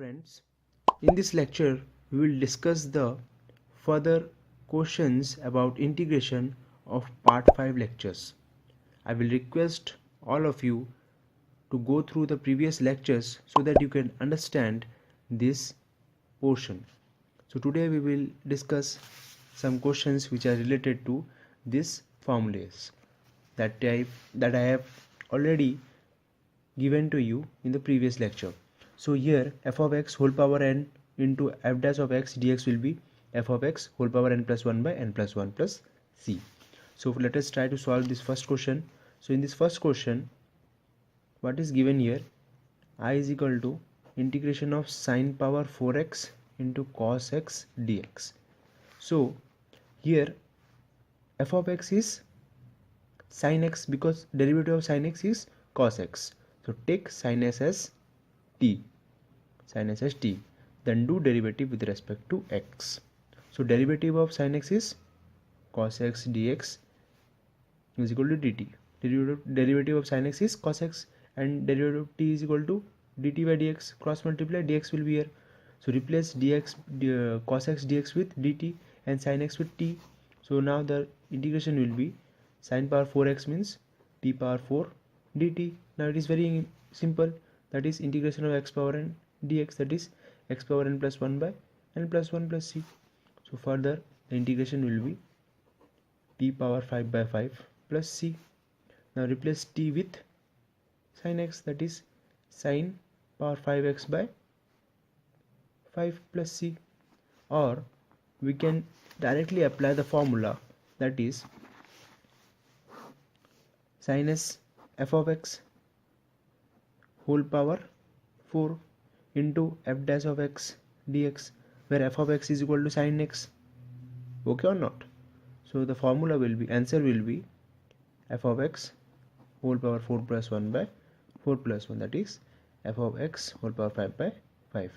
friends, in this lecture we will discuss the further questions about integration of part 5 lectures. I will request all of you to go through the previous lectures so that you can understand this portion. So today we will discuss some questions which are related to these formulas that I have already given to you in the previous lecture. So here f of x whole power n into f dash of x dx will be f of x whole power n plus 1 by n plus 1 plus c. So let us try to solve this first question. So in this first question, what is given here? I is equal to integration of sine power 4x into cos x dx. So here f of x is sin x because derivative of sin x is cos x. So take sin s as t, then do derivative with respect to x. So derivative of sin x is cos x dx is equal to dt. Derivative of sin x is cos x and derivative of t is equal to dt by dx. Cross multiply, dx will be here. So replace cos x dx with dt and sin x with t. So now the integration will be sin power 4x means t power 4 dt. Now it is very simple, that is integration of x power n dx, that is x power n plus 1 by n plus 1 plus c. So further the integration will be t power 5 by 5 plus c. Now replace t with sin x, that is sin power 5x by 5 plus c, or we can directly apply the formula, that is sin s f of x whole power 4 into f dash of x dx, where f of x is equal to sin x. Okay or not? So the formula will be, answer will be f of x whole power 4 plus 1 by 4 plus 1, that is f of x whole power 5 by 5.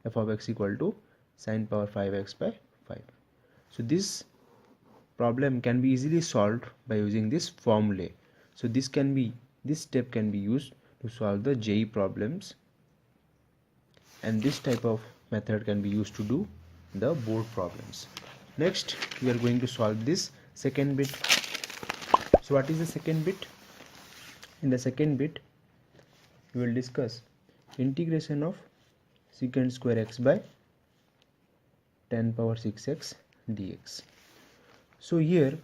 F of x equal to sin power 5x by 5. So this problem can be easily solved by using this formula. So this step can be used to solve the JEE problems, and this type of method can be used to do the board problems. Next we are going to solve this second bit. So what is the second bit? In the second bit we will discuss integration of secant square x by 10 power 6x dx. So here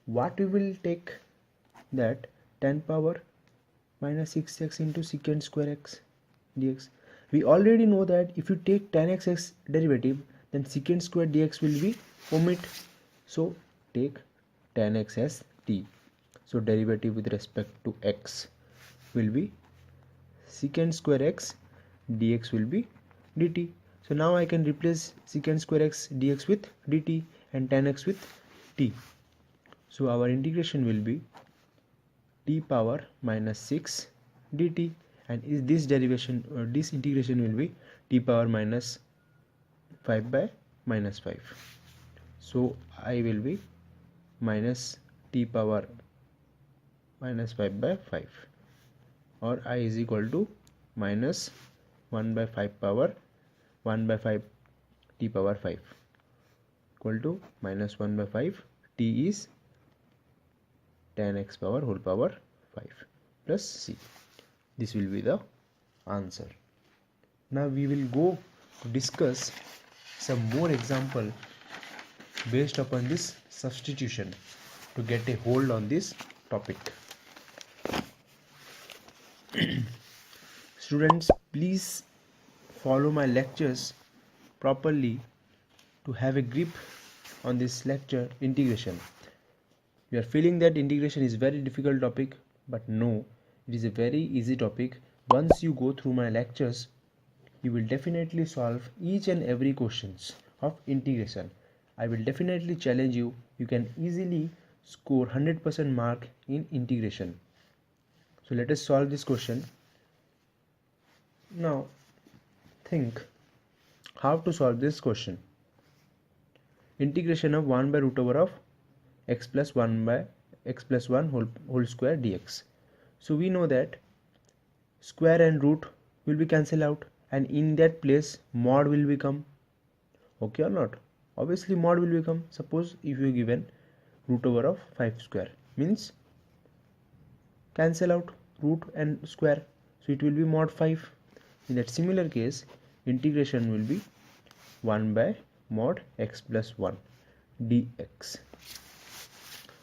what we will take, that 10 power minus 6x into secant square x dx. We already know that if you take tan x derivative, then secant square dx will be omit. So take tan x as t. So derivative with respect to x will be secant square x dx will be dt. So now I can replace secant square x dx with dt and tan x with t. So our integration will be t power minus 6 dt, and is this derivation or this integration will be t power minus 5 by minus 5. So I will be minus t power minus 5 by 5, or I is equal to minus 1 by 5 power 1 by 5 t power 5 equal to minus 1 by 5, t is tan x power whole power 5 plus c. This will be the answer. Now we will go to discuss some more example based upon this substitution to get a hold on this topic. Students, please follow my lectures properly to have a grip on this lecture integration. You are feeling that integration is very difficult topic, but no, it is a very easy topic. Once you go through my lectures, you will definitely solve each and every questions of integration. I will definitely challenge you. You can easily score 100% mark in integration. So let us solve this question. Now think how to solve this question. Integration of 1 by root over of x plus 1 by x plus 1 whole square dx. So we know that square and root will be cancelled out and in that place mod will become. Okay or not? Obviously mod will become. Suppose if you given root over of 5 square, means cancel out root and square, so it will be mod 5. In that similar case, integration will be 1 by mod x plus 1 dx.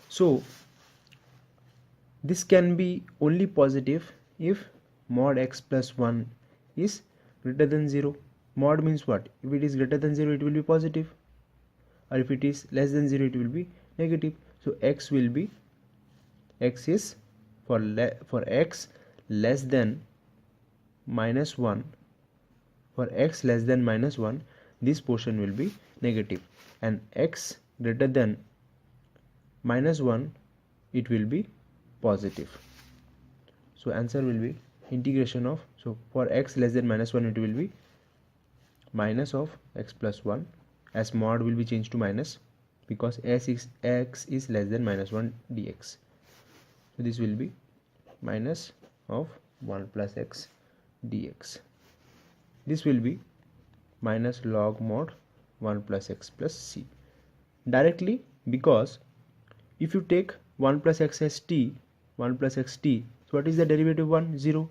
So this can be only positive if mod x plus 1 is greater than 0. Mod means what? If it is greater than 0, it will be positive, or if it is less than 0, it will be negative. So x will be, x is for x less than minus 1, for x less than minus 1, this portion will be negative, and x greater than minus 1, it will be positive. So answer will be integration of, so for x less than minus 1, it will be minus of x plus 1, as mod will be changed to minus because x is less than minus 1 dx. So this will be minus of 1 plus x dx. This will be minus log mod 1 plus x plus c. Directly, because if you take 1 plus x as t, 1 plus x t, so what is the derivative 1? 0.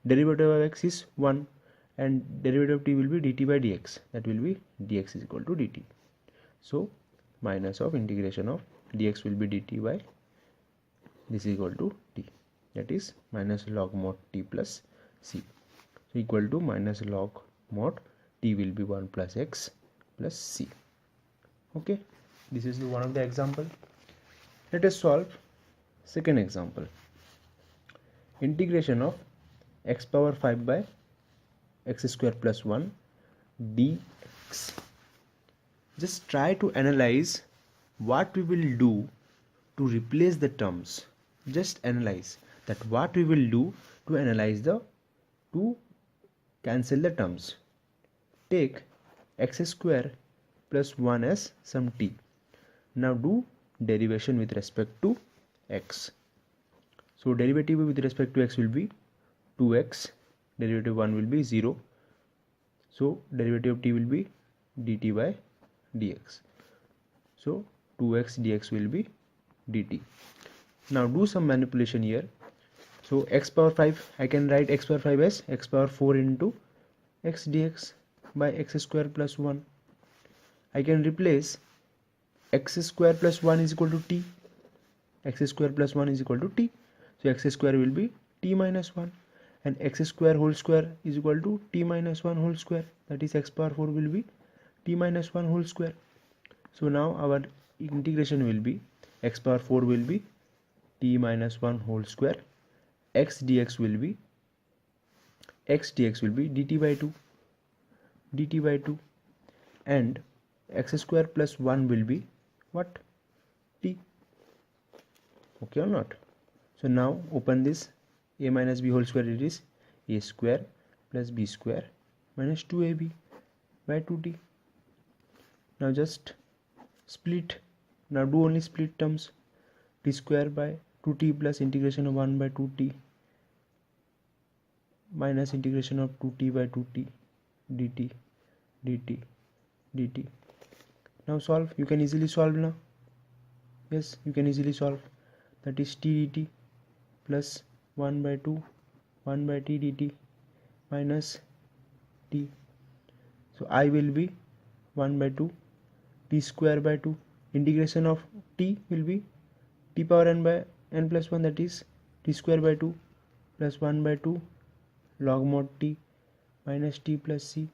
Derivative of x is 1, and derivative of t will be dt by dx. That will be dx is equal to dt. So minus of integration of dx will be dt by this is equal to t. That is minus log mod t plus c. So equal to minus log mod t will be 1 plus x plus c. Okay, this is one of the example. Let us solve second example. Integration of x power 5 by x square plus 1 dx. Just try to analyze what we will do to replace the terms. Just analyze that what we will do to analyze to cancel the terms. Take x square plus 1 as some t. Now do derivation with respect to x. So derivative with respect to x will be 2x, derivative 1 will be 0. So derivative of t will be dt by dx. So 2x dx will be dt. Now do some manipulation here. So x power 5, I can write x power 5 as x power 4 into x dx by x square plus 1. I can replace x square plus 1 is equal to t. X square plus 1 is equal to t. So x square will be t minus 1, and x square whole square is equal to t minus 1 whole square. That is x power 4 will be t minus 1 whole square. So now our integration will be x power 4 will be t minus 1 whole square. X dx will be dt by 2, and x square plus 1 will be what? T. Okay or not? So now open this, a minus b whole square, it is a square plus b square minus 2ab by 2t. Now just split. Now do only split terms. T square by 2t plus integration of 1 by 2t minus integration of 2t by 2t dt. Now solve. You can easily solve now. Yes, you can easily solve. That is t dt plus 1 by 2 1 by t dt minus t. So I will be 1 by 2 t square by 2. Integration of t will be t power n by n plus 1, that is t square by 2 plus 1 by 2 log mod t minus t plus c.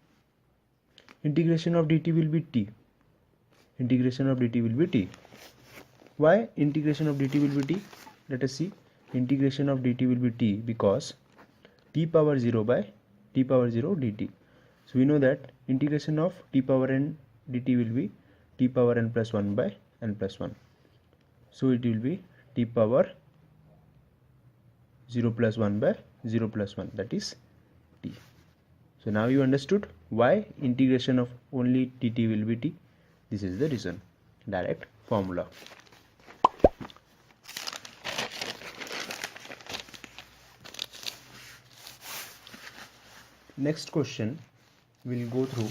Integration of dt will be t. Why integration of dt will be t? Let us see. Integration of dt will be t because t power 0 by t power 0 dt. So we know that integration of t power n dt will be t power n plus 1 by n plus 1. So it will be t power 0 plus 1 by 0 plus 1, that is t. So now you understood why integration of only dt will be t. This is the reason. Direct formula. Next question. we'll go through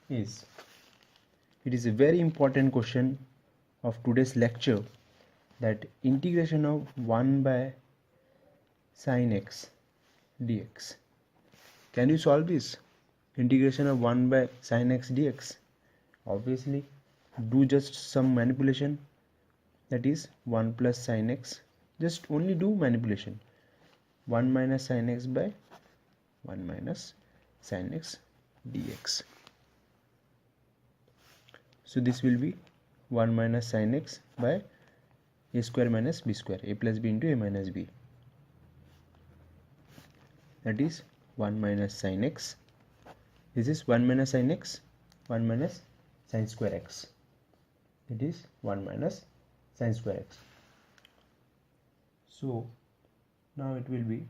is, it is a very important question of today's lecture, that integration of 1 by sin x dx. Can you solve this? Integration of 1 by sin x dx. Obviously, do just some manipulation, that is 1 plus sin x. Just only do manipulation. 1 minus sin x by 1 minus sin x dx. So this will be 1 minus sin x by a square minus b square, a plus b into a minus b. That is 1 minus sin x. This is 1 minus sin x, 1 minus sin square x. It is 1 minus sin square x. So now it will be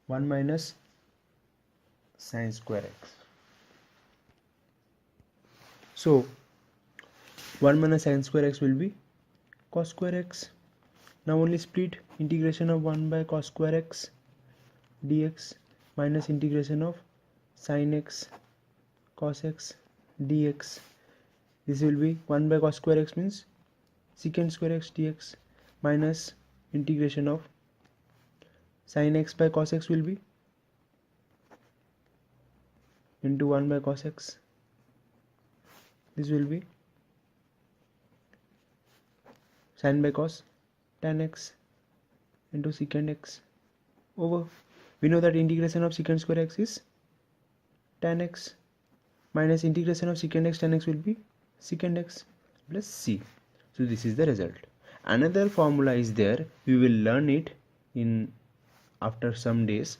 1 minus sin square x. So 1 minus sin square x will be cos square x. Now only split integration of 1 by cos square x dx minus integration of sin x cos x dx. This will be 1 by cos square x means secant square x dx minus integration of sin x by cos x will be into 1 by cos x. This will be sin by cos tan x into secant x over. We know that integration of secant square x is tan x minus integration of secant x tan x will be secant x plus c. So this is the result. Another formula is there, we will learn it in after some days.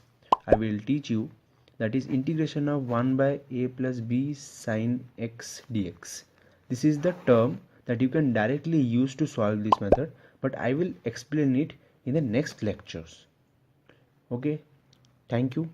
I will teach you, that is integration of 1 by a plus b sin x dx. This is the term that you can directly use to solve this method, but I will explain it in the next lectures. Okay, thank you.